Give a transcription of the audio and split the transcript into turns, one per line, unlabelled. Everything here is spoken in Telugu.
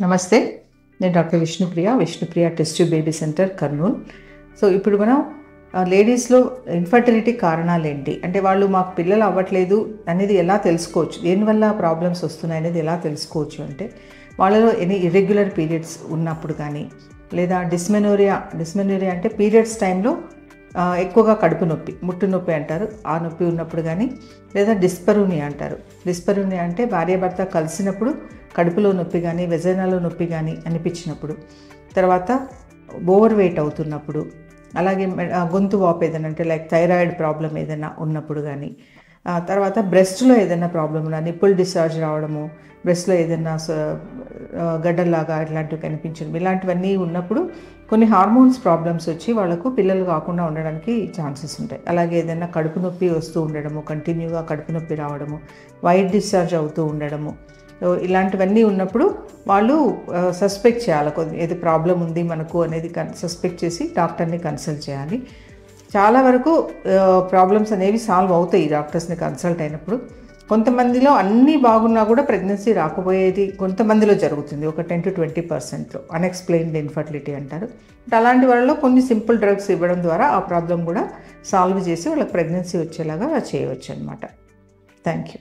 నమస్తే, నేను doctor Vishnupriya test tube baby centre Kurnool. So ఇప్పుడు మనం లేడీస్లో ఇన్ఫర్టిలిటీ కారణాలు ఏంటి, అంటే వాళ్ళు మాకు పిల్లలు అవ్వట్లేదు అనేది ఎలా తెలుసుకోవచ్చు, దేనివల్ల ప్రాబ్లమ్స్ వస్తున్నాయి అనేది ఎలా తెలుసుకోవచ్చు అంటే వాళ్ళలో ఎనీ ఇర్రెగ్యులర్ పీరియడ్స్ ఉన్నప్పుడు కానీ, లేదా డిస్మెనోరియా అంటే పీరియడ్స్ టైంలో ఎక్కువగా కడుపు నొప్పి, ముట్టు నొప్పి అంటారు, ఆ నొప్పి ఉన్నప్పుడు కానీ, లేదా డిస్పరూనియా అంటారు. డిస్పరూనియా అంటే భార్యాభర్త కలిసినప్పుడు కడుపులో నొప్పి కానీ వెజైనాలో నొప్పి కానీ అనిపించినప్పుడు, తర్వాత ఓవర్ వెయిట్ అవుతున్నప్పుడు, అలాగే గొంతు వాపు ఏదైనా అంటే లైక్ థైరాయిడ్ ప్రాబ్లం ఏదైనా ఉన్నప్పుడు కానీ, తర్వాత బ్రెస్ట్లో ఏదైనా ప్రాబ్లం ఉన్నా, నిప్పుల్ డిశ్చార్జ్ రావడము, బ్రెస్ట్లో ఏదైనా గడ్డల్లాగా ఇట్లాంటివి కనిపించడం, ఇలాంటివన్నీ ఉన్నప్పుడు కొన్ని హార్మోన్స్ ప్రాబ్లమ్స్ వచ్చి వాళ్ళకు పిల్లలు కాకుండా ఉండడానికి ఛాన్సెస్ ఉంటాయి. అలాగే ఏదైనా కడుపు నొప్పి వస్తూ ఉండడము, కంటిన్యూగా కడుపు నొప్పి రావడము, వైట్ డిశ్చార్జ్ అవుతూ ఉండడము, ఇలాంటివన్నీ ఉన్నప్పుడు వాళ్ళు సస్పెక్ట్ చేయాలి, ఏది ప్రాబ్లం ఉంది మనకు అనేది సస్పెక్ట్ చేసి డాక్టర్ని కన్సల్ట్ చేయాలి. చాలా వరకు ప్రాబ్లమ్స్ అనేవి సాల్వ్ అవుతాయి డాక్టర్స్ని కన్సల్ట్ అయినప్పుడు. కొంతమందిలో అన్నీ బాగున్నా కూడా ప్రెగ్నెన్సీ రాకపోయేది కొంతమందిలో జరుగుతుంది, ఒక 10-20%లో అన్ఎక్స్ప్లెయిన్డ్ ఇన్ఫర్టిలిటీ అంటారు. అలాంటి వాళ్ళలో కొన్ని సింపుల్ డ్రగ్స్ ఇవ్వడం ద్వారా ఆ ప్రాబ్లం కూడా సాల్వ్ చేసి వాళ్ళకి ప్రెగ్నెన్సీ వచ్చేలాగా చేయవచ్చు అన్నమాట. Thank you.